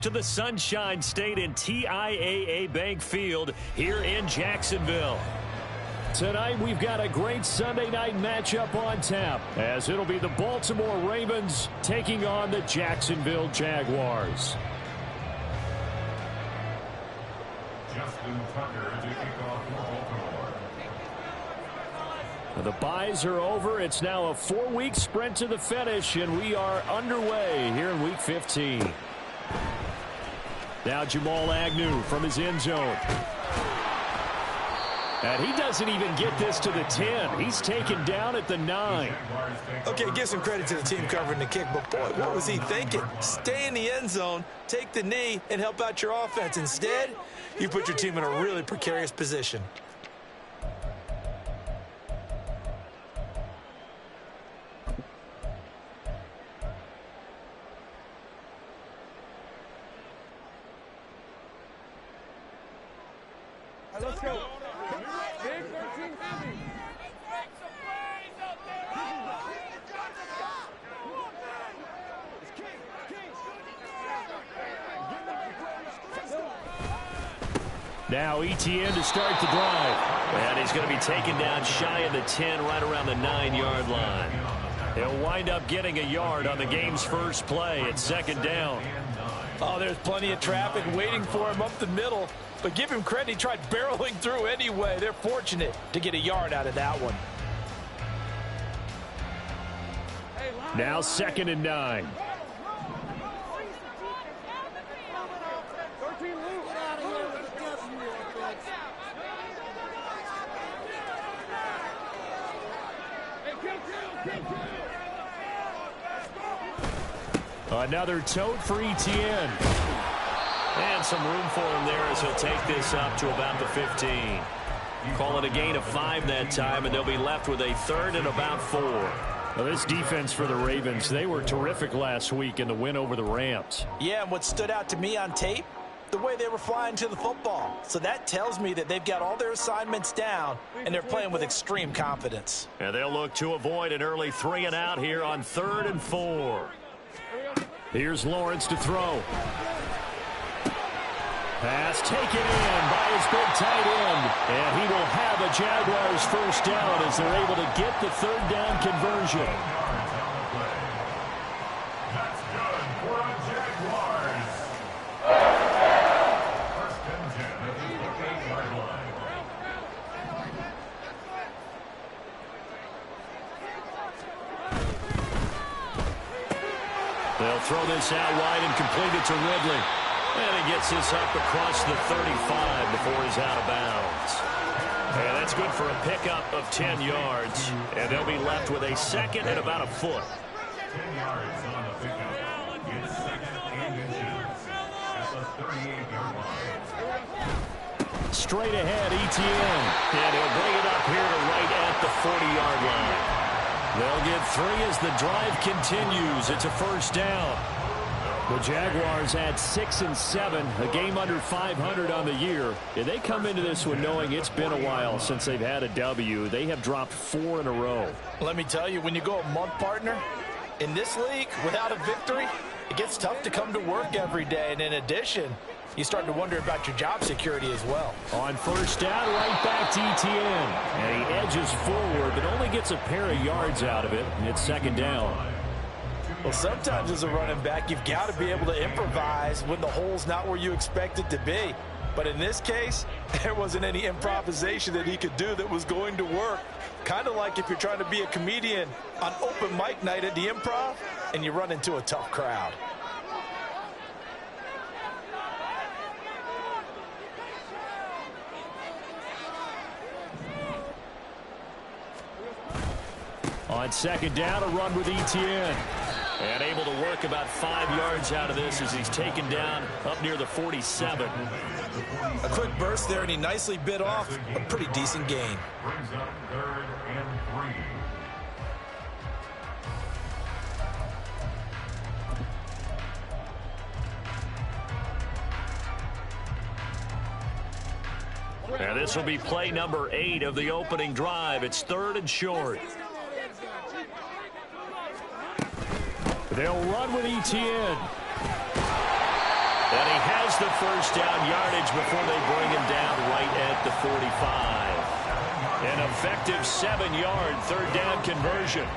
To the Sunshine State and TIAA Bank Field here in Jacksonville. Tonight we've got a great Sunday night matchup on tap, as it'll be the Baltimore Ravens taking on the Jacksonville Jaguars. Justin Tucker to kick off for Baltimore. The byes are over. It's now a 4-week sprint to the finish, and we are underway here in Week 15. Now Jamal Agnew from his end zone. And he doesn't even get this to the 10. He's taken down at the 9. Okay, give some credit to the team covering the kick, but boy, what was he thinking? Stay in the end zone, take the knee, and help out your offense. Instead, you put your team in a really precarious position. Let's go. Now ETN to start the drive. And he's going to be taken down shy of the 10, right around the 9-yard line. He'll wind up getting a yard on the game's first play. It's second down. Oh, there's plenty of traffic waiting for him up the middle. But give him credit, he tried barreling through anyway. They're fortunate to get a yard out of that one. Now 2nd and 9. Another tote for ETN. And some room for him there as he'll take this up to about the 15. Call it a gain of 5 that time, and they'll be left with a 3rd and about 4. Well, this defense for the Ravens, they were terrific last week in the win over the Rams. Yeah, and what stood out to me on tape, the way they were flying to the football. So that tells me that they've got all their assignments down, and they're playing with extreme confidence. And they'll look to avoid an early 3 and out here on 3rd and 4. Here's Lawrence to throw. Pass taken in by his big tight end. And he will have a Jaguars first down as they're able to get the 3rd down conversion. That's good for the Jaguars. First and 10 at the 8-yard line. They'll throw this out wide and complete it to Ridley. And he gets this up across the 35 before he's out of bounds. And that's good for a pickup of 10 yards. And they'll be left with a 2nd and about a foot. 10 yards on the pickup. It's 2nd and inches at the 38-yard line. Straight ahead, ETN. And he'll bring it up here to right at the 40-yard line. They'll get 3 as the drive continues. It's a first down. The Jaguars at 6 and 7, a game under 500 on the year. And they come into this one knowing it's been a while since they've had a W. They have dropped 4 in a row. Let me tell you, when you go a month, partner, in this league, without a victory, it gets tough to come to work every day. And in addition, you start to wonder about your job security as well. On first down, right back to ETN. And he edges forward, but only gets a pair of yards out of it. And it's second down. Well, sometimes as a running back, you've got to be able to improvise when the hole's not where you expect it to be. But in this case, there wasn't any improvisation that he could do that was going to work. Kind of like if you're trying to be a comedian on open mic night at the Improv and you run into a tough crowd. On second down, a run with ETN. And able to work about 5 yards out of this as he's taken down up near the 47. A quick burst there, and he nicely bit off a pretty decent gain. Brings up 3rd and 3. And this will be play number 8 of the opening drive. It's 3rd and short. They'll run with ETN. And he has the first down yardage before they bring him down right at the 45. An effective 7-yard third down conversion.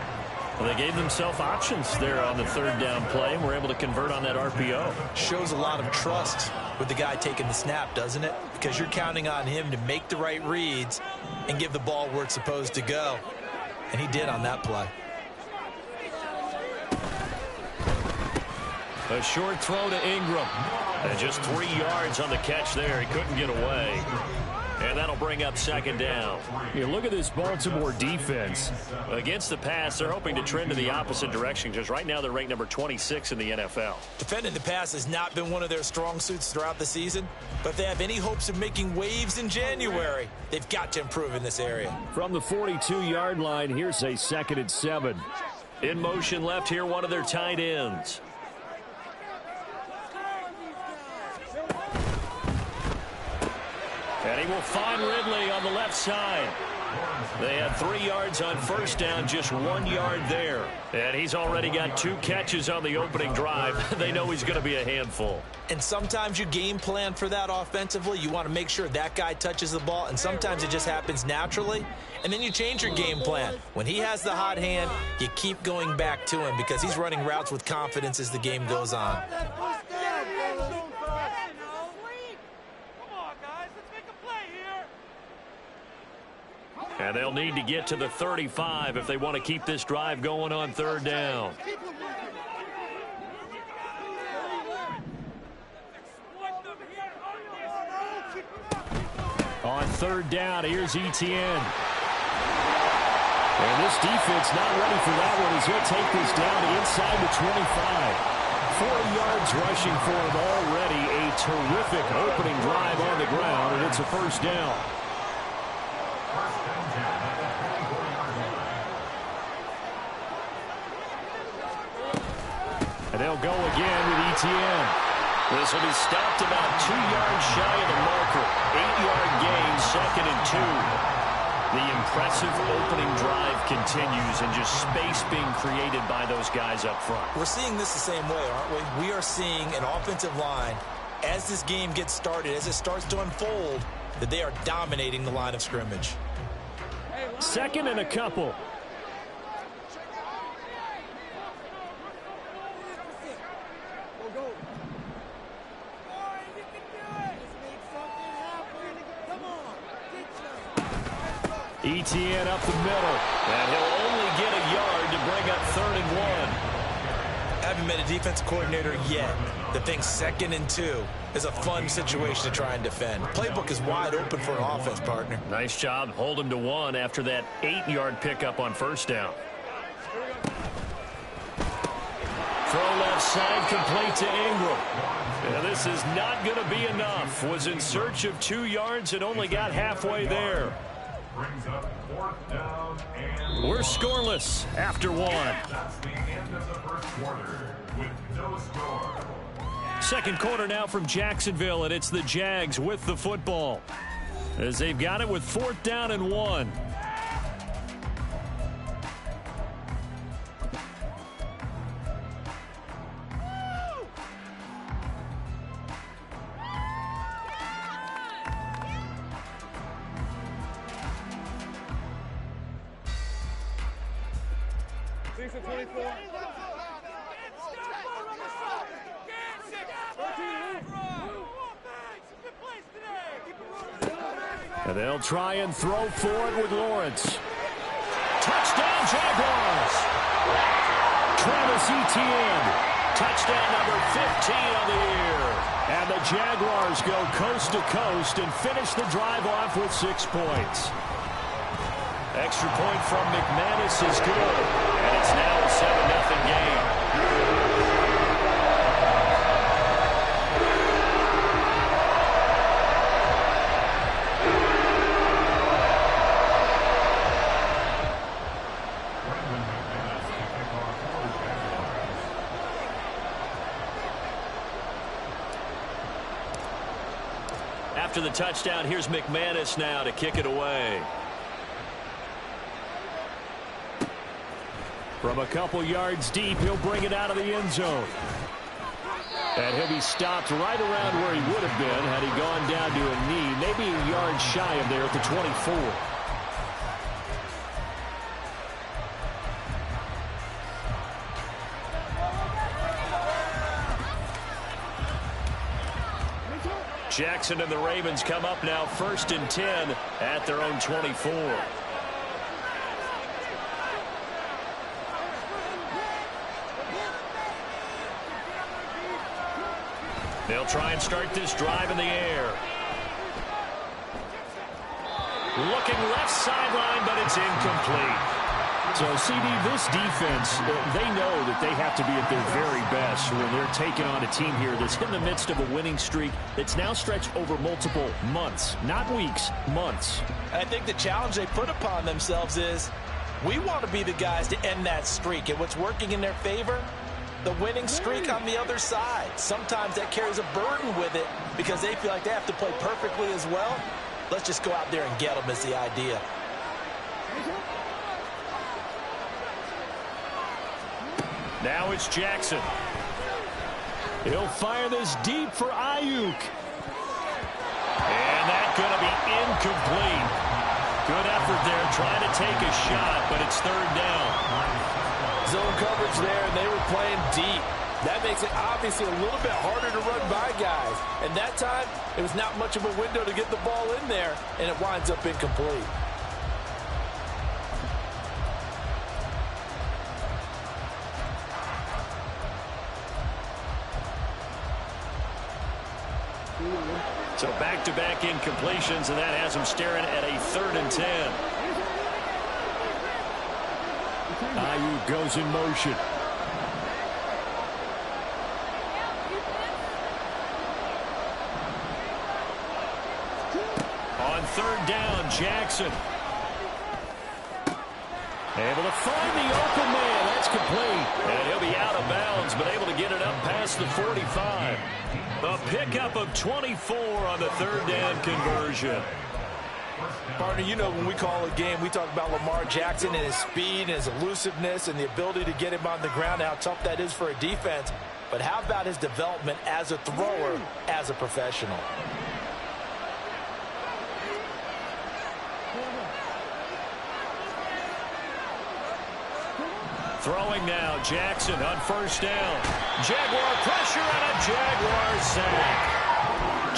Well, they gave themselves options there on the third down play and were able to convert on that RPO. Shows a lot of trust with the guy taking the snap, doesn't it? Because you're counting on him to make the right reads and give the ball where it's supposed to go. And he did on that play. A short throw to Ingram. And just 3 yards on the catch there. He couldn't get away. And that'll bring up second down. You look at this Baltimore defense. Against the pass, they're hoping to trend in the opposite direction, because right now they're ranked number 26 in the NFL. Defending the pass has not been one of their strong suits throughout the season, but if they have any hopes of making waves in January, they've got to improve in this area. From the 42-yard line, here's a 2nd and 7. In motion left here, one of their tight ends. And he will find Ridley on the left side. They had 3 yards on first down, just 1 yard there. And he's already got 2 catches on the opening drive. They know he's going to be a handful. And sometimes you game plan for that offensively. You want to make sure that guy touches the ball, and sometimes it just happens naturally. And then you change your game plan. When he has the hot hand, you keep going back to him because he's running routes with confidence as the game goes on. And they'll need to get to the 35 if they want to keep this drive going on third down. On third down, here's Etienne. And this defense not ready for that one as he'll take this down inside the 25. 4 yards rushing for him already. A terrific opening drive on the ground, and it's a first down. And they'll go again with Etienne. This will be stopped about 2 yards shy of the marker. 8-yard gain, 2nd and 2. The impressive opening drive continues, and just space being created by those guys up front. We're seeing this the same way, aren't we? We are seeing an offensive line, as this game gets started, as it starts to unfold, that they are dominating the line of scrimmage. 2nd and a couple. Etienne up the middle, and he'll only get a yard to bring up 3rd and 1. Haven't met a defensive coordinator yet that thinks 2nd and 2 is a fun situation to try and defend. Playbook is wide open for an offense, partner. Nice job. Hold him to 1 after that 8-yard pickup on first down. Throw left side, complete to Ingram. And this is not going to be enough. Was in search of 2 yards and only got halfway there. Brings up 4th down and We're scoreless after 1. that's the end of the first quarter with no score. Second quarter now from Jacksonville, and it's the Jags with the football as they've got it with 4th down and 1. And they'll try and throw for it with Lawrence. Touchdown, Jaguars! Travis Etienne. Touchdown number 15 on the year. And the Jaguars go coast to coast and finish the drive off with 6 points. Extra point from McManus is good. And it's now a 7-0 game. After the touchdown, here's McManus now to kick it away. From a couple yards deep, he'll bring it out of the end zone. And he'll be stopped right around where he would have been had he gone down to a knee, maybe a yard shy of there at the 24. Jackson and the Ravens come up now 1st and 10 at their own 24. They'll try and start this drive in the air. Looking left sideline, but it's incomplete. So, CD, this defense, they know that they have to be at their very best when they're taking on a team here that's in the midst of a winning streak that's now stretched over multiple months, not weeks, months. And I think the challenge they put upon themselves is we want to be the guys to end that streak. And what's working in their favor? The winning streak on the other side. Sometimes that carries a burden with it because they feel like they have to play perfectly as well. Let's just go out there and get them is the idea. Now it's Jackson. He'll fire this deep for Ayuk. And that's going to be incomplete. Good effort there trying to take a shot, but it's 3rd down. Zone coverage there, and they were playing deep. That makes it obviously a little bit harder to run by guys. And that time, it was not much of a window to get the ball in there, and it winds up incomplete. So back-to-back incompletions, and that has him staring at a 3rd and 10. Ayuk goes in motion. On 3rd down, Jackson. Able to find the open man. That's complete. And he'll be out of bounds, but able to get it up past the 45. A pickup of 24 on the 3rd down conversion. Partner, you know when we call a game, we talk about Lamar Jackson and his speed and his elusiveness and the ability to get him on the ground, how tough that is for a defense. But how about his development as a thrower, as a professional? Throwing now, Jackson on 1st down. Jaguar pressure and a Jaguar sack.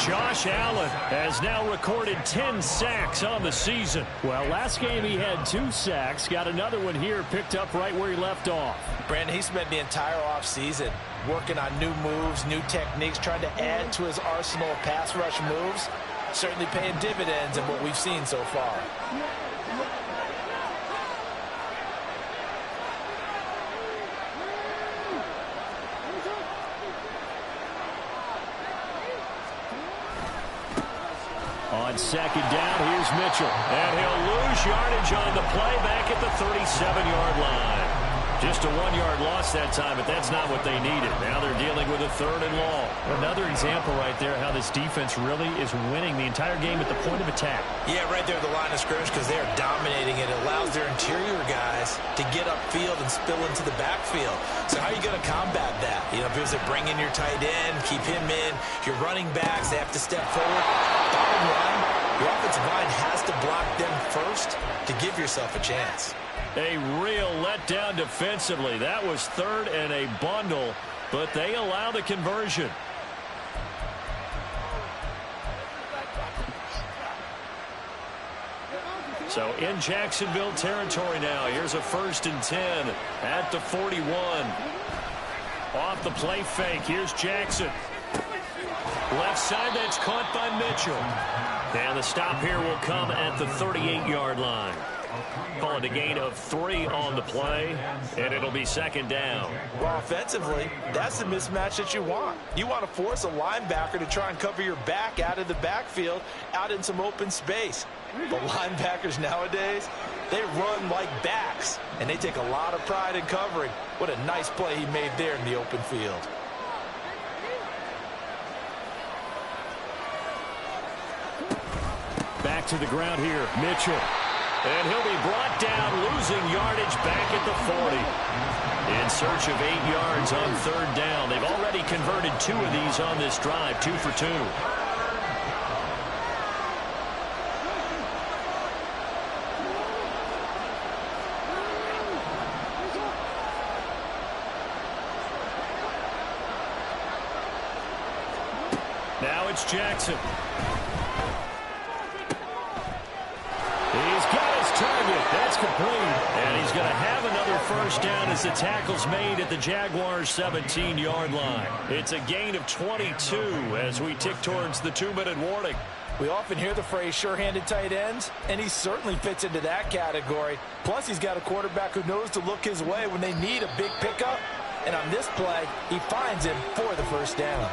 Josh Allen has now recorded 10 sacks on the season. Well, last game he had 2 sacks. Got another one here picked up right where he left off. Brandon, he spent the entire offseason working on new moves, new techniques, trying to add to his arsenal of pass rush moves. Certainly paying dividends in what we've seen so far. On 2nd down, here's Mitchell. And he'll lose yardage on the play back at the 37-yard line. Just a 1-yard loss that time, but that's not what they needed. Now they're dealing with a 3rd and long. Another example right there how this defense really is winning the entire game at the point of attack. Yeah, right there at the line of scrimmage because they are dominating it. It allows their interior guys to get upfield and spill into the backfield. So how are you going to combat that? You know, because they bring in your tight end, keep him in. Your running backs, they have to step forward. Bottom line, your offensive line has to block them first to give yourself a chance. A real letdown defensively. That was 3rd and a bundle, but they allow the conversion. So in Jacksonville territory now. Here's a 1st and 10 at the 41. Off the play fake. Here's Jackson. Left side, that's caught by Mitchell. And the stop here will come at the 38-yard line. Call it a gain of 3 on the play, and it'll be 2nd down. Well, offensively, that's the mismatch that you want. You want to force a linebacker to try and cover your back out of the backfield, out in some open space. The linebackers nowadays, they run like backs, and they take a lot of pride in covering. What a nice play he made there in the open field. Back to the ground here, Mitchell. And he'll be brought down, losing yardage back at the 40. In search of 8 yards on third down. They've already converted 2 of these on this drive, 2 for 2. Now it's Jackson. He's got his target. That's complete. And he's going to have another first down as the tackle's made at the Jaguars' 17-yard line. It's a gain of 22 as we tick towards the 2-minute warning. We often hear the phrase sure-handed tight ends, and he certainly fits into that category. Plus, he's got a quarterback who knows to look his way when they need a big pickup. And on this play, he finds him for the first down.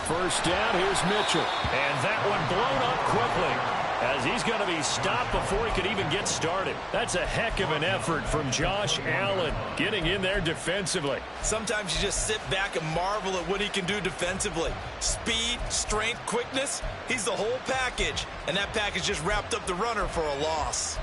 First down, here's Mitchell. And that one blown up quickly as he's going to be stopped before he could even get started. That's a heck of an effort from Josh Allen getting in there defensively. Sometimes you just sit back and marvel at what he can do defensively. Speed, strength, quickness, he's the whole package. And that package just wrapped up the runner for a loss.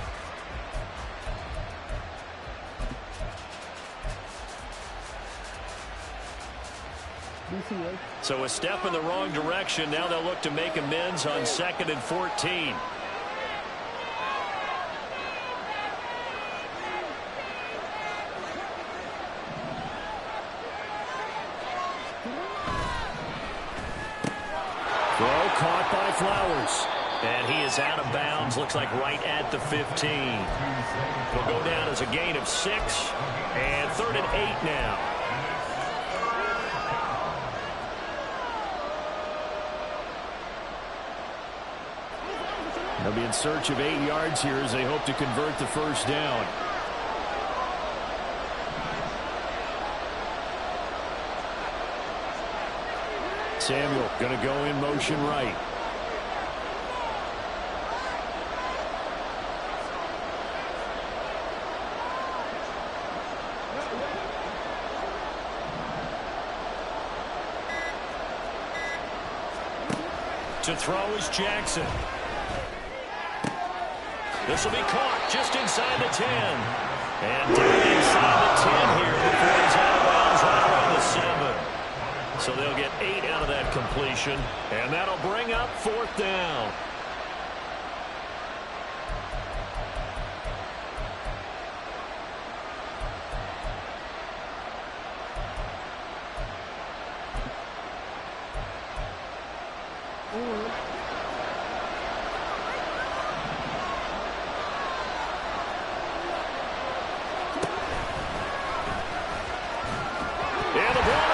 So a step in the wrong direction. Now they'll look to make amends on 2nd and 14. Throw caught by Flowers. And he is out of bounds. Looks like right at the 15. It'll go down as a gain of 6. And 3rd and 8 now. They'll be in search of 8 yards here as they hope to convert the first down. Samuel going to go in motion right. To throw is Jackson. This will be caught just inside the 10. And down inside the 10 here before he's out of bounds right around the 7. So they'll get 8 out of that completion. And that'll bring up 4th down.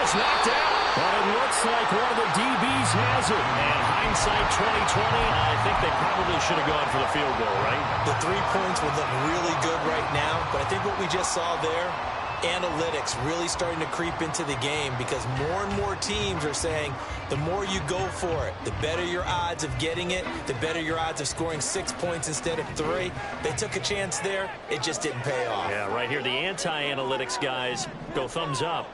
Knocked out, but it looks like one of the DBs has it. And hindsight 2020, I think they probably should have gone for the field goal, right? The 3 points would look really good right now, but I think what we just saw there, analytics really starting to creep into the game because more and more teams are saying the more you go for it, the better your odds of getting it, the better your odds of scoring 6 points instead of 3. They took a chance there. It just didn't pay off. Yeah, right here, the anti-analytics guys go thumbs up.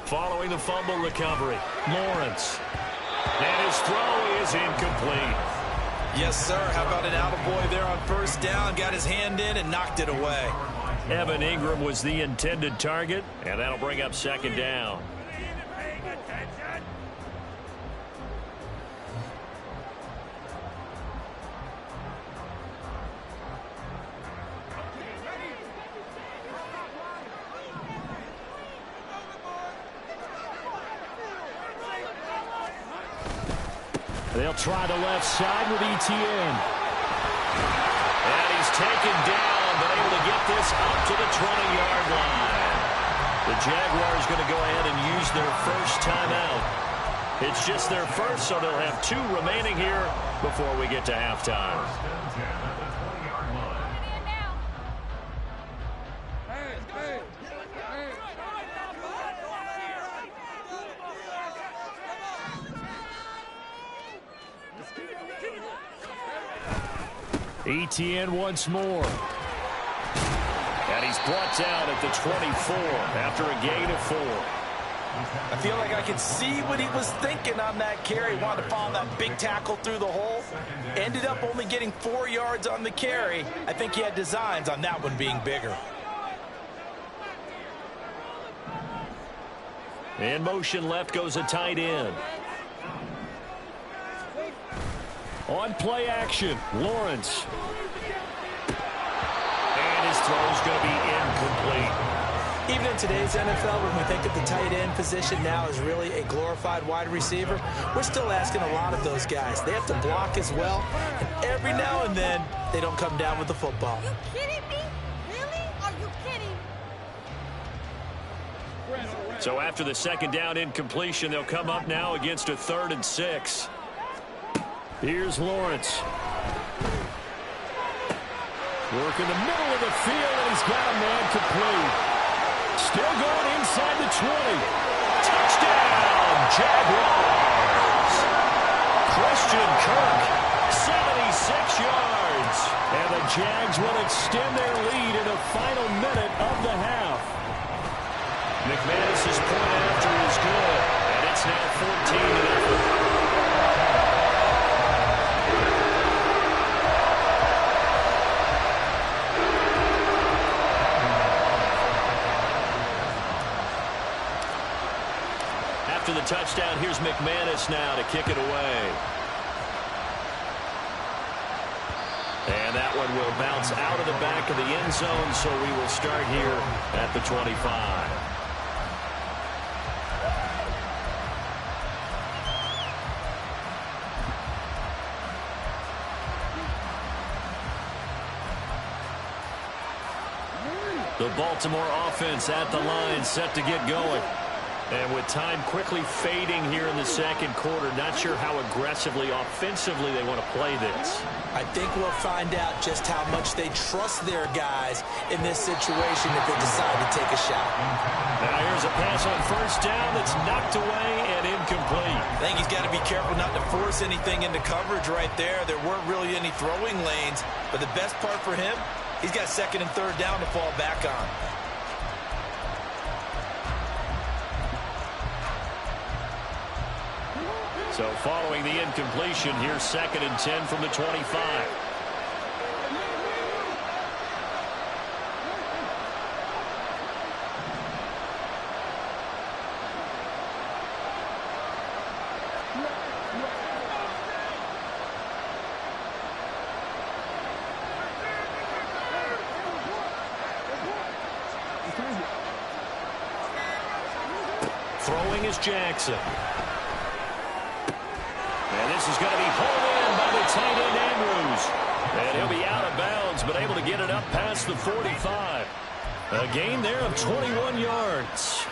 Following the fumble recovery, Lawrence. And his throw is incomplete. Yes, sir. How about an attaboy there on first down? Got his hand in and knocked it away. Evan Ingram was the intended target, and that'll bring up 2nd down. They'll try the left side with Etienne. And he's taken down, but able to get this up to the 20-yard line. The Jaguars going to go ahead and use their first timeout. It's just their first, so they'll have 2 remaining here before we get to halftime. ETN once more. And he's brought down at the 24 after a gain of 4. I feel like I can see what he was thinking on that carry. Wanted to follow that big tackle through the hole. Ended up only getting 4 yards on the carry. I think he had designs on that one being bigger. In motion left goes a tight end. On play action, Lawrence. And his throw's going to be incomplete. Even in today's NFL, when we think of the tight end position now as really a glorified wide receiver, we're still asking a lot of those guys. They have to block as well, and every now and then, they don't come down with the football. Are you kidding me? Really? Are you kidding? So after the second down incompletion, they'll come up now against a 3rd and 6. Here's Lawrence. Work in the middle of the field, and he's got a man complete. Still going inside the 20. Touchdown, Jaguars. Christian Kirk, 76 yards. And the Jags will extend their lead in the final minute of the half. McManus's point after is good, and it's now 14-0. After the touchdown, here's McManus now to kick it away. And that one will bounce out of the back of the end zone, so we will start here at the 25. The Baltimore offense at the line, set to get going. And with time quickly fading here in the second quarter, not sure how aggressively, offensively they want to play this. I think we'll find out just how much they trust their guys in this situation if they decide to take a shot. Now here's a pass on first down that's knocked away and incomplete. I think he's got to be careful not to force anything into coverage right there. There weren't really any throwing lanes, but the best part for him, he's got 2nd and 3rd down to fall back on. So following the incompletion, here's 2nd and 10 from the 25. Throwing is Jackson. And this is going to be pulled in by the tight end Andrews. And he'll be out of bounds, but able to get it up past the 45. A gain there of 21 yards.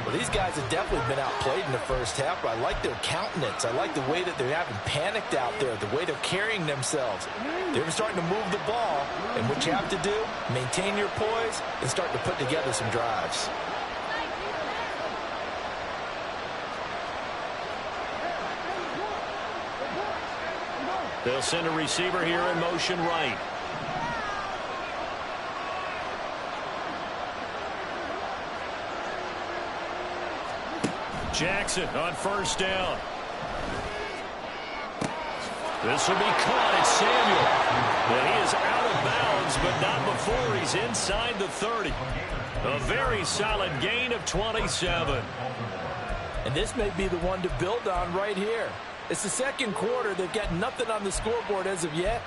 Well, these guys have definitely been outplayed in the first half, but I like their countenance. I like the way that they haven't panicked out there, the way they're carrying themselves. They're starting to move the ball, and what you have to do, maintain your poise and start to put together some drives. They'll send a receiver here in motion right. Jackson on first down. This will be caught. It's Samuel. And he is out of bounds, but not before he's inside the 30. A very solid gain of 27. And this may be the one to build on right here. It's the second quarter. They've got nothing on the scoreboard as of yet.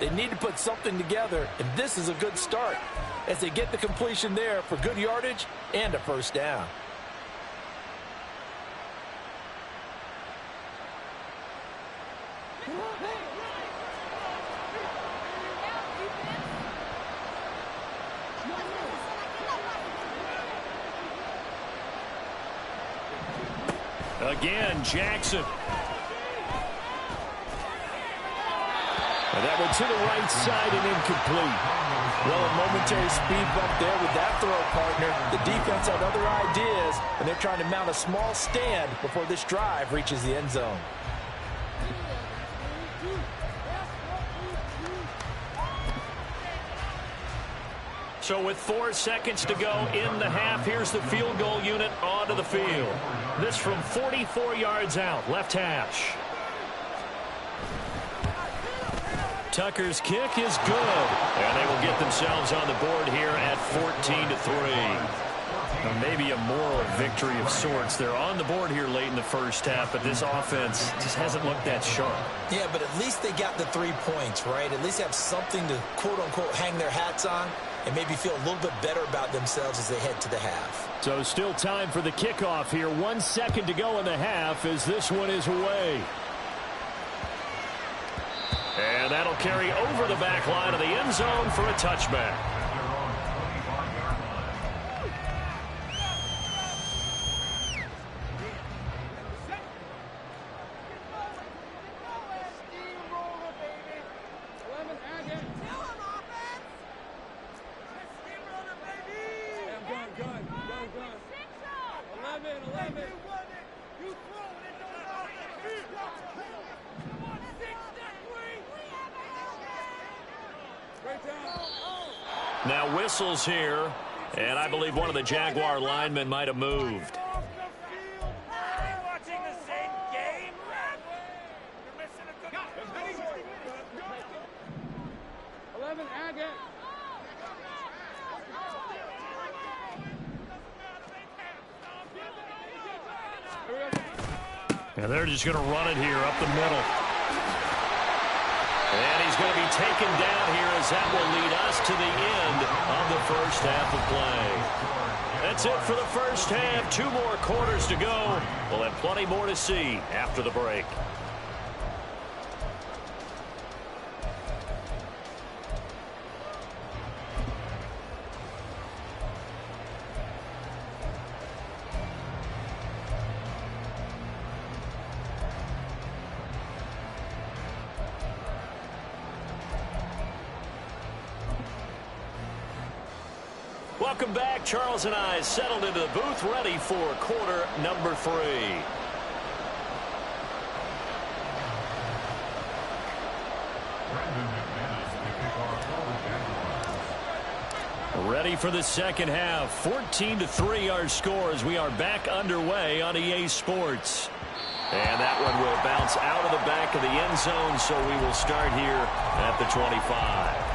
They need to put something together, and this is a good start as they get the completion there for good yardage and a first down. Again, Jackson. And that one to the right side and incomplete. Well, a momentary speed bump there with that throw, partner. The defense had other ideas, and they're trying to mount a small stand before this drive reaches the end zone. So with 4 seconds to go in the half, here's the field goal unit onto the field. This from 44 yards out, left hash. Tucker's kick is good, and they will get themselves on the board here at 14-3. Maybe a moral victory of sorts. They're on the board here late in the first half, but this offense just hasn't looked that sharp. Yeah, but at least they got the 3 points, right? At least have something to, quote-unquote, hang their hats on and maybe feel a little bit better about themselves as they head to the half. So still time for the kickoff here. 1 second to go in the half as this one is away. And that'll carry over the back line of the end zone for a touchback. Now whistles here, and I believe one of the Jaguar linemen might have moved. And they're just going to run it here up the middle. And he's going to be taken down here as that will lead us to the end of the first half of play. That's it for the first half. 2 more quarters to go. We'll have plenty more to see after the break. Welcome back. Charles and I settled into the booth, ready for quarter number 3. Ready for the second half. 14-3 our score as we are back underway on EA Sports. And that one will bounce out of the back of the end zone, so we will start here at the 25.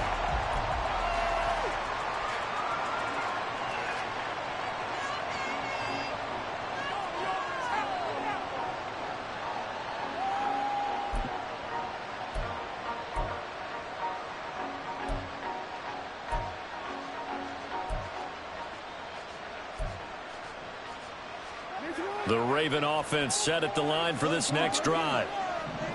The Raven offense set at the line for this next drive.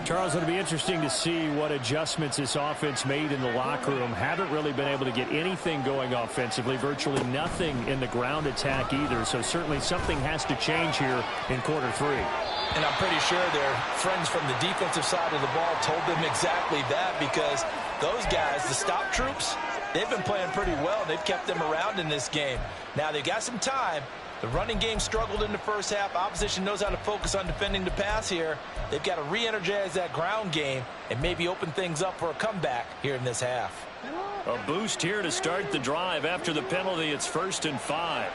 Charles, it'll be interesting to see what adjustments this offense made in the locker room. Haven't really been able to get anything going offensively, virtually nothing in the ground attack either. So certainly something has to change here in quarter 3. And I'm pretty sure their friends from the defensive side of the ball told them exactly that, because those guys, the stop troops, they've been playing pretty well. They've kept them around in this game. Now they've got some time. The running game struggled in the first half. Opposition knows how to focus on defending the pass here. They've got to re-energize that ground game and maybe open things up for a comeback here in this half. A boost here to start the drive after the penalty. It's 1st and 5.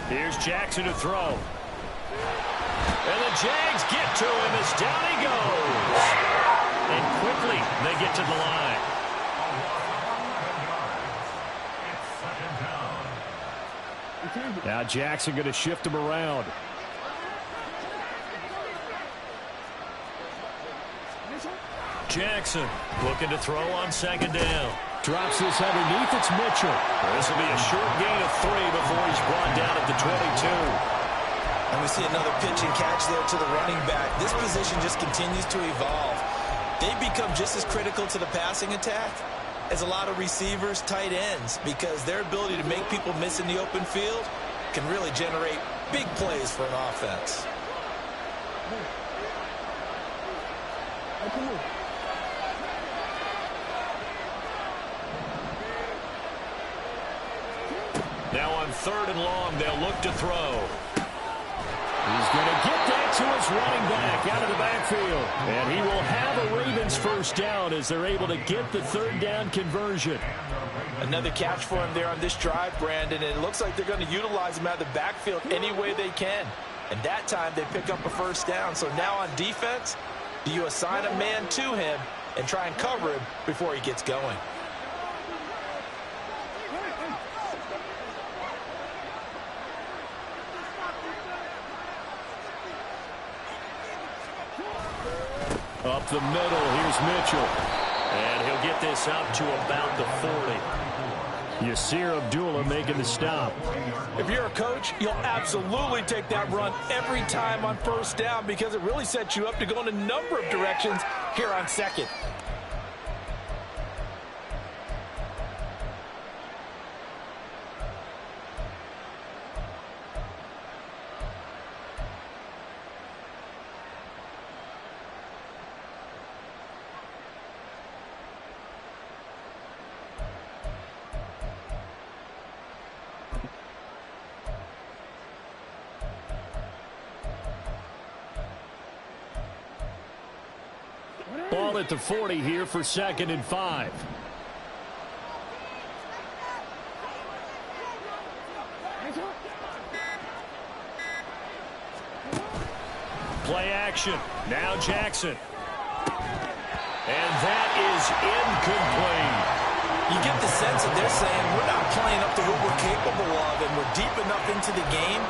Here's Jackson to throw. And the Jags get to him as down he goes. And quickly they get to the line. Now Jackson going to shift him around. Jackson looking to throw on 2nd down. Drops this underneath. It's Mitchell. This will be a short gain of 3 before he's brought down at the 22. And we see another pitch and catch there to the running back. This position just continues to evolve. They become just as critical to the passing attack as a lot of receivers, tight ends, because their ability to make people miss in the open field can really generate big plays for an offense. 3rd and long. They'll look to throw. He's going to get that to his running back out of the backfield. And he will have a Ravens first down as they're able to get the 3rd down conversion. Another catch for him there on this drive, Brandon. And it looks like they're going to utilize him out of the backfield any way they can. And that time they pick up a first down. So now on defense, do you assign a man to him and try and cover him before he gets going? Up the middle, here's Mitchell. And he'll get this up to about the 40. Yasir Abdullah making the stop. If you're a coach, you'll absolutely take that run every time on first down because it really sets you up to go in a number of directions here on 2nd. Ball at the 40 here for 2nd and 5. Play action. Now Jackson. And that is incomplete. You get the sense that they're saying we're not playing up to what we're capable of, and we're deep enough into the game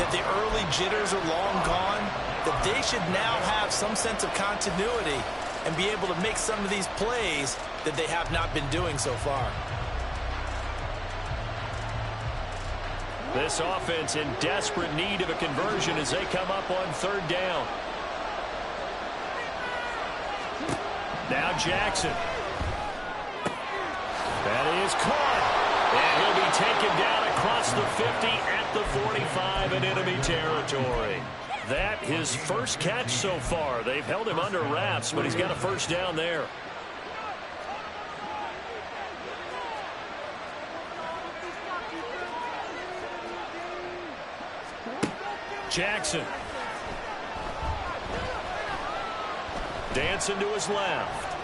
that the early jitters are long gone, that they should now have some sense of continuity and be able to make some of these plays that they have not been doing so far. This offense in desperate need of a conversion as they come up on 3rd down. Now Jackson. That is caught. And he'll be taken down across the 50 at the 45 in enemy territory. That his first catch so far. They've held him under wraps, but he's got a first down there. Jackson. Dancing to his left.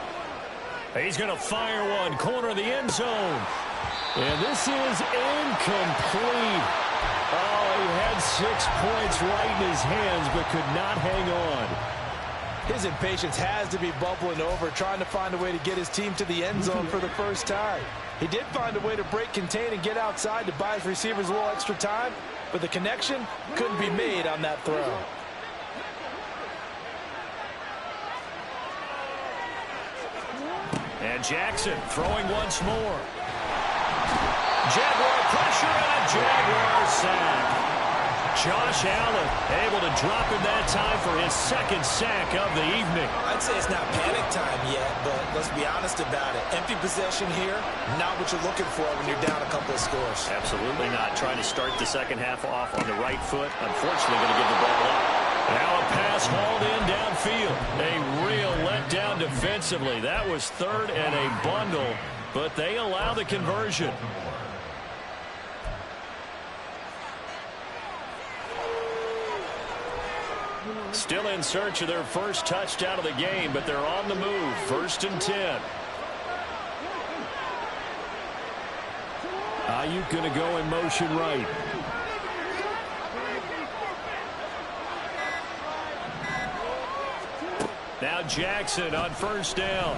He's going to fire one. Corner of the end zone. And this is incomplete. Oh, he had 6 points right in his hands, but could not hang on. His impatience has to be bubbling over, trying to find a way to get his team to the end zone for the first time. He did find a way to break contain and get outside to buy his receivers a little extra time, but the connection couldn't be made on that throw. And Jackson throwing once more. Jaguar pressure and a Jaguar sack. Josh Allen able to drop him that time for his 2nd sack of the evening. I'd say it's not panic time yet, but let's be honest about it. Empty possession here, not what you're looking for when you're down a couple of scores. Absolutely not. Trying to start the second half off on the right foot. Unfortunately, going to give the ball up. Now a pass hauled in downfield. A real letdown defensively. That was 3rd and a bundle, but they allow the conversion. Still in search of their first touchdown of the game, but they're on the move. 1st and 10. Ayuk going to go in motion right. Now Jackson on 1st down.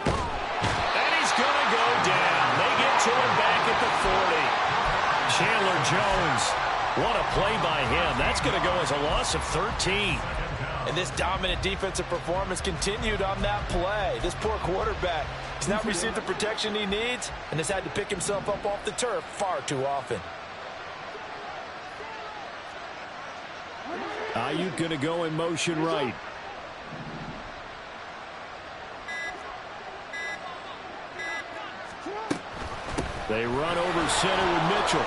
And he's going to go down. They get to him back at the 40. Chandler Jones. What a play by him. That's going to go as a loss of 13. And this dominant defensive performance continued on that play. This poor quarterback has not received the protection he needs and has had to pick himself up off the turf far too often. Ayuk going to go in motion right. They run over center with Mitchell.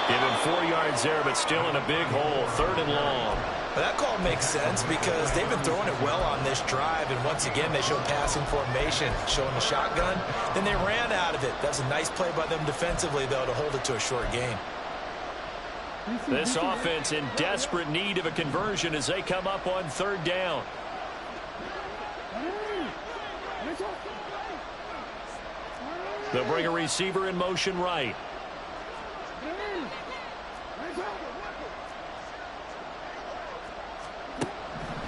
Give him 4 yards there, but still in a big hole. 3rd and long. But that call makes sense because they've been throwing it well on this drive, and once again, they show passing formation, showing the shotgun. Then they ran out of it. That's a nice play by them defensively, though, to hold it to a short gain. This offense in desperate need of a conversion as they come up on third down. They'll bring a receiver in motion right.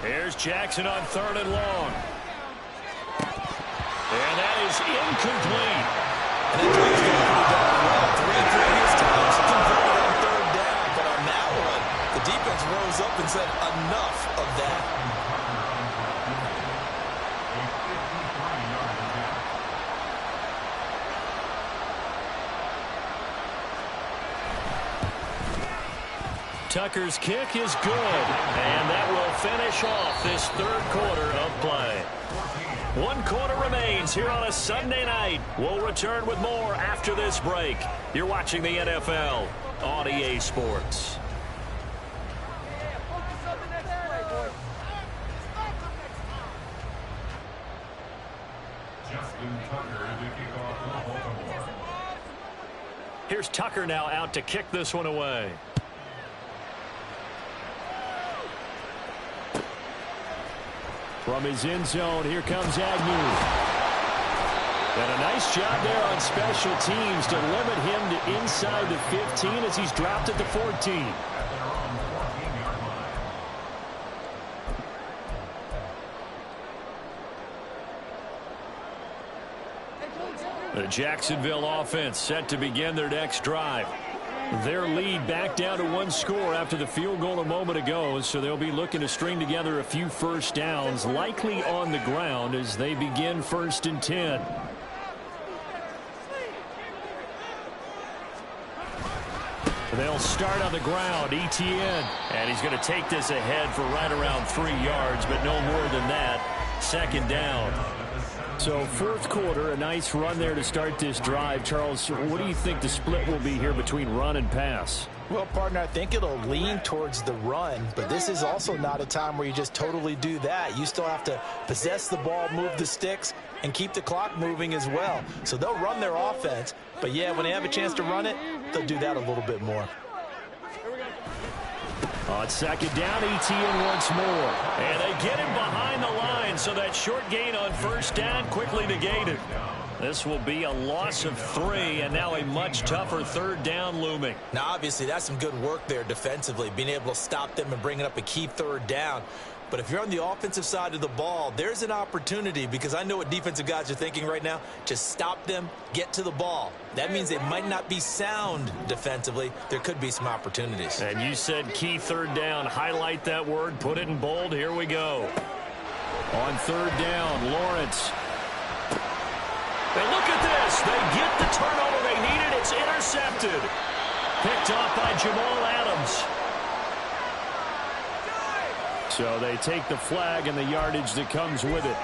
Here's Jackson on third and long. And that is incomplete. And that drive's going pretty darn well. 3 previous times converted on third down. But on that one, the defense rose up and said enough of that. Tucker's kick is good, and that will finish off this third quarter of play. 1 quarter remains here on a Sunday night. We'll return with more after this break. You're watching the NFL on EA Sports. Here's Tucker now out to kick this one away. From his end zone, here comes Agnew. And a nice job there on special teams to limit him to inside the 15 as he's dropped at the 14. The Jacksonville offense set to begin their next drive. Their lead back down to 1 score after the field goal a moment ago, so they'll be looking to string together a few first downs, likely on the ground as they begin 1st and 10. They'll start on the ground. Etienne, and he's going to take this ahead for right around 3 yards, but no more than that. 2nd down. So 4th quarter, a nice run there to start this drive. Charles, what do you think the split will be here between run and pass? Well, partner, I think it'll lean towards the run, but this is also not a time where you just totally do that. You still have to possess the ball, move the sticks, and keep the clock moving as well. So they'll run their offense, but yeah, when they have a chance to run it, they'll do that a little bit more. On 2nd down, Etienne once more. And they get him behind the line, so that short gain on 1st down quickly negated. This will be a loss of 3, and now a much tougher 3rd down looming. Now, obviously, that's some good work there defensively, being able to stop them and bringing up a key 3rd down. But if you're on the offensive side of the ball, there's an opportunity, because I know what defensive guys are thinking right now. Just stop them, get to the ball. That means they might not be sound defensively. There could be some opportunities. And you said key 3rd down. Highlight that word. Put it in bold. Here we go. On 3rd down, Lawrence. And look at this. They get the turnover they needed. It's intercepted. Picked off by Jamal Adams. So they take the flag and the yardage that comes with it.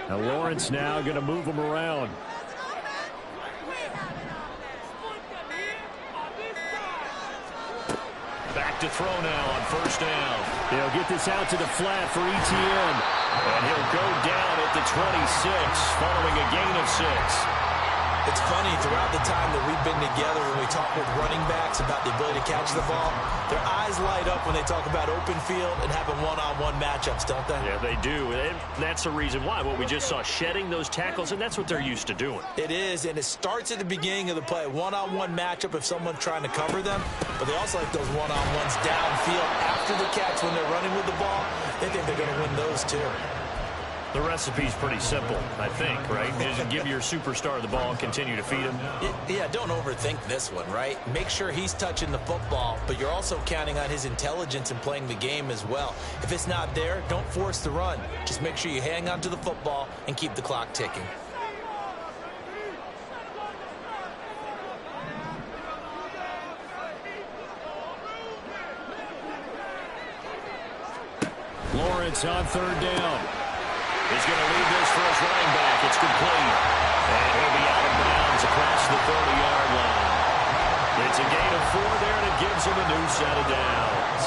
Now Lawrence now going to move him around. Back to throw now on 1st down. They'll get this out to the flat for Etienne. And he'll go down at the 26 following a gain of 6. It's funny, throughout the time that we've been together, when we talk with running backs about the ability to catch the ball, their eyes light up when they talk about open field and having one-on-one matchups, don't they? Yeah, they do. And that's the reason why. What we just saw, shedding those tackles, and that's what they're used to doing. It is, and it starts at the beginning of the play. One-on-one matchup if someone's trying to cover them, but they also like those one-on-ones downfield after the catch when they're running with the ball. They think they're going to win those too. The recipe's pretty simple, I think, right? Just give your superstar the ball, continue to feed him. Yeah, don't overthink this one, right? Make sure he's touching the football, but you're also counting on his intelligence in playing the game as well. If it's not there, don't force the run. Just make sure you hang on to the football and keep the clock ticking. Lawrence on third down. He's going to lead this for his running back. It's complete. And he'll be out of bounds across the 30-yard line. It's a gain of 4 there, and it gives him a new set of downs.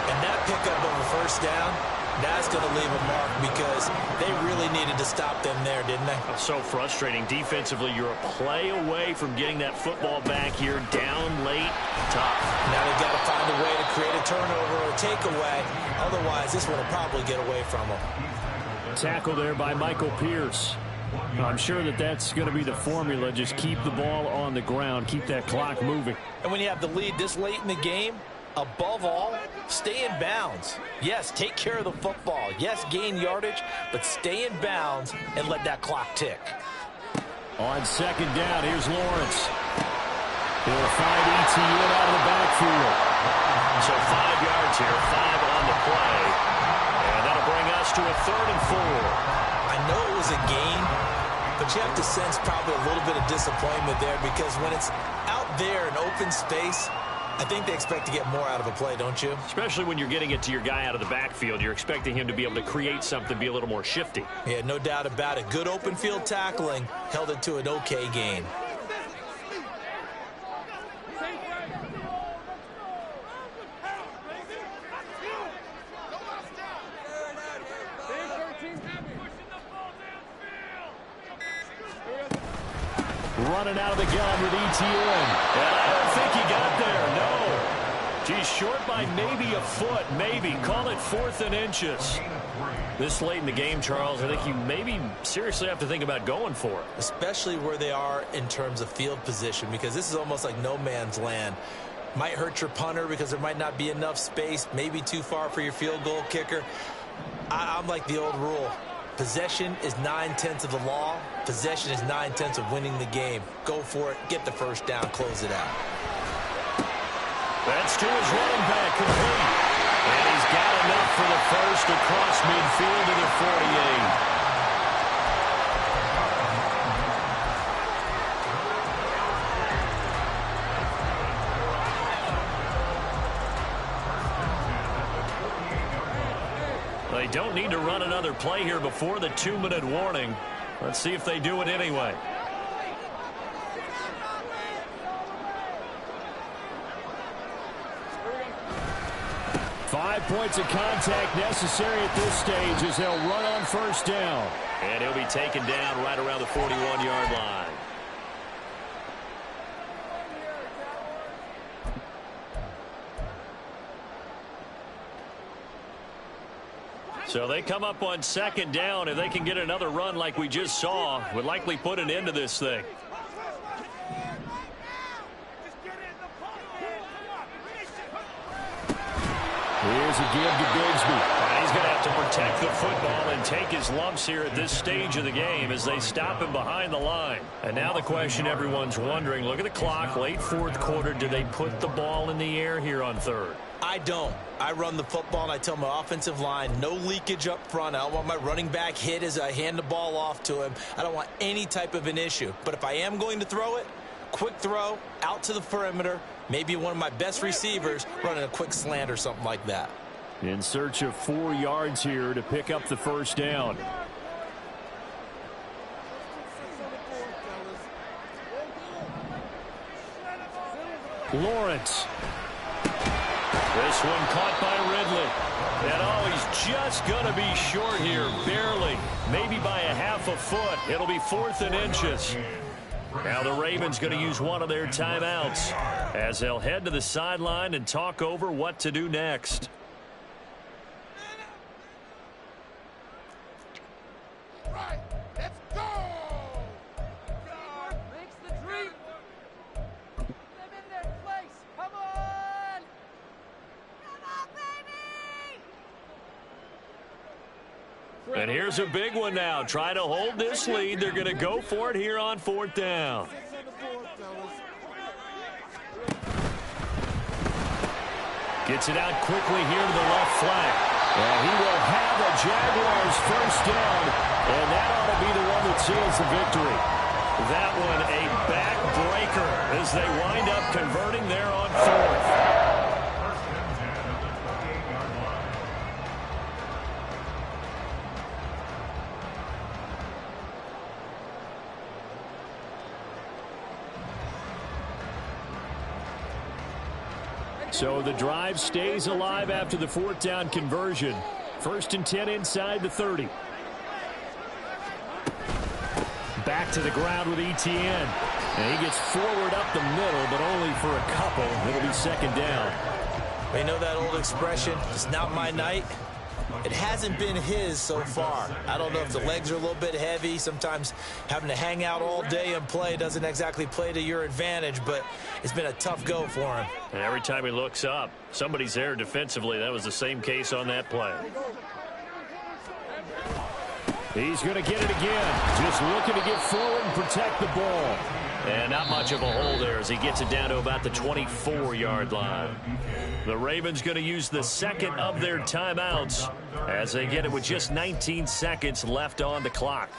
And that pickup of a first down, that's going to leave a mark because they really needed to stop them there, didn't they? So frustrating. Defensively, you're a play away from getting that football back here. Down late, tough. Now they've got to find a way to create a turnover or takeaway. Otherwise, this one will probably get away from them. Tackle there by Michael Pierce. I'm sure that's going to be the formula. Just keep the ball on the ground. Keep that clock moving. And when you have the lead this late in the game, above all, stay in bounds. Yes, take care of the football. Yes, gain yardage, but stay in bounds and let that clock tick. On second down, here's Lawrence. He'll find ETN out of the backfield. So 5 yards here, 5 on the play. And that'll bring us to a 3rd and 4. I know it was a gain, but you have to sense probably a little bit of disappointment there because when it's out there in open space, I think they expect to get more out of a play, don't you? Especially when you're getting it to your guy out of the backfield. You're expecting him to be able to create something, be a little more shifty. Yeah, no doubt about it. Good open field tackling held it to an okay gain. Running out of the gun with ETN. And I don't think he got there, no. Geez, short by maybe a foot, maybe. Call it 4th and inches. This late in the game, Charles, I think you maybe seriously have to think about going for it. Especially where they are in terms of field position, because this is almost like no man's land. Might hurt your punter because there might not be enough space, maybe too far for your field goal kicker. I'm like the old rule. Possession is 9/10 of the law. Possession is 9/10 of winning the game. Go for it. Get the first down. Close it out. That's to his running back, complete. And he's got enough for the first across midfield to the 48. They don't need to run another play here before the 2-minute warning. Let's see if they do it anyway. Five points of contact necessary at this stage as they'll run on first down. And he'll be taken down right around the 41-yard line. So they come up on second down. If they can get another run like we just saw, would likely put an end to this thing. Here's a give to Bigsby. He's going to have to protect the football and take his lumps here at this stage of the game as they stop him behind the line. And now the question everyone's wondering, look at the clock, late 4th quarter. Do they put the ball in the air here on 3rd? I don't. I run the football and I tell my offensive line, no leakage up front. I don't want my running back hit as I hand the ball off to him. I don't want any type of an issue. But if I am going to throw it, quick throw, out to the perimeter, maybe one of my best receivers running a quick slant or something like that. In search of 4 yards here to pick up the first down. Lawrence. This one caught by Ridley. And oh, he's just going to be short here, barely. Maybe by a half a foot. It'll be 4th and inches. Now the Ravens going to use one of their timeouts as they'll head to the sideline and talk over what to do next. Right, let's go! Makes the dream. Put them in their place. Come on! Come on, baby! And here's a big one now. Trying to hold this lead. They're going to go for it here on 4th down. Gets it out quickly here to the left flank. And he will have a Jaguars first down. And that ought to be the one that seals the victory. That one a backbreaker as they wind up converting there on 4th. So the drive stays alive after the 4th down conversion. 1st and 10 inside the 30. Back to the ground with Etienne. And he gets forward up the middle, but only for a couple. It'll be 2nd down. You know that old expression, it's not my night? It hasn't been his so far. I don't know if the legs are a little bit heavy. Sometimes having to hang out all day and play doesn't exactly play to your advantage, but it's been a tough go for him. And every time he looks up, somebody's there defensively. That was the same case on that play. He's going to get it again. Just looking to get forward and protect the ball. And not much of a hole there as he gets it down to about the 24-yard line. The Ravens going to use the 2nd of their timeouts as they get it with just 19 seconds left on the clock.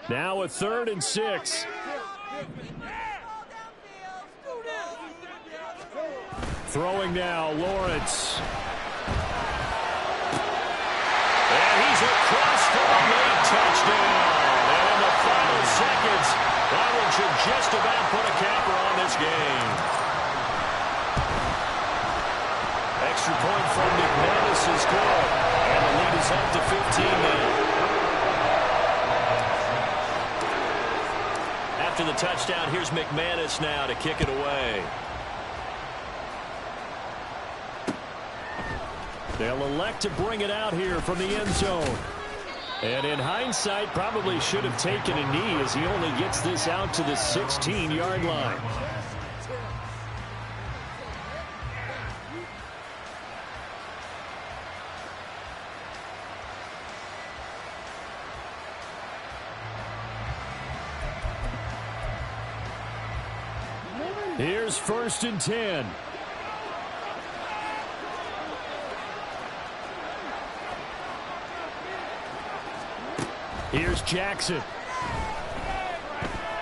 Now a 3rd and 6. Throwing now, Lawrence. And he's across for a late touchdown. And in the final seconds, that one should just about put a capper on this game. Extra point from McManus is good. And the lead is up to 15 now. After the touchdown, here's McManus now to kick it away. They'll elect to bring it out here from the end zone. And in hindsight, probably should have taken a knee as he only gets this out to the 16-yard line. Here's 1st and 10. Here's Jackson.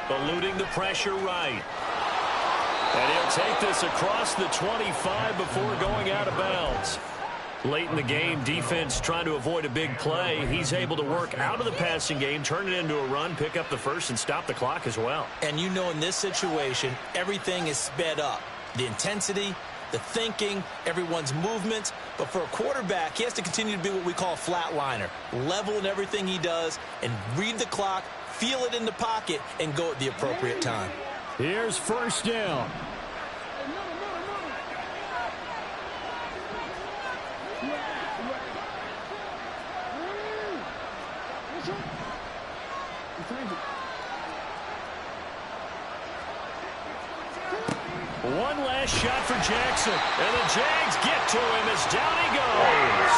Eluding the pressure right. And he'll take this across the 25 before going out of bounds. Late in the game, defense trying to avoid a big play. He's able to work out of the passing game, turn it into a run, pick up the first, and stop the clock as well. And you know in this situation, everything is sped up. The intensity, the thinking, everyone's movements. But for a quarterback, he has to continue to be what we call a flatliner. Level in everything he does and read the clock, feel it in the pocket, and go at the appropriate time. Here's 1st down. One last shot for Jackson. And the Jags get to him as down he goes.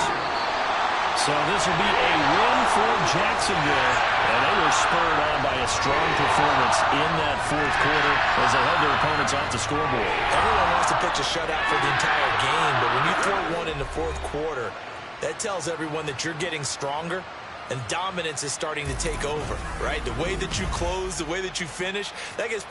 So this will be a win for Jacksonville. And they were spurred on by a strong performance in that 4th quarter as they held their opponents off the scoreboard. Everyone wants to pitch a shutout for the entire game, but when you throw one in the 4th quarter, that tells everyone that you're getting stronger and dominance is starting to take over, right? The way that you close, the way that you finish, that gets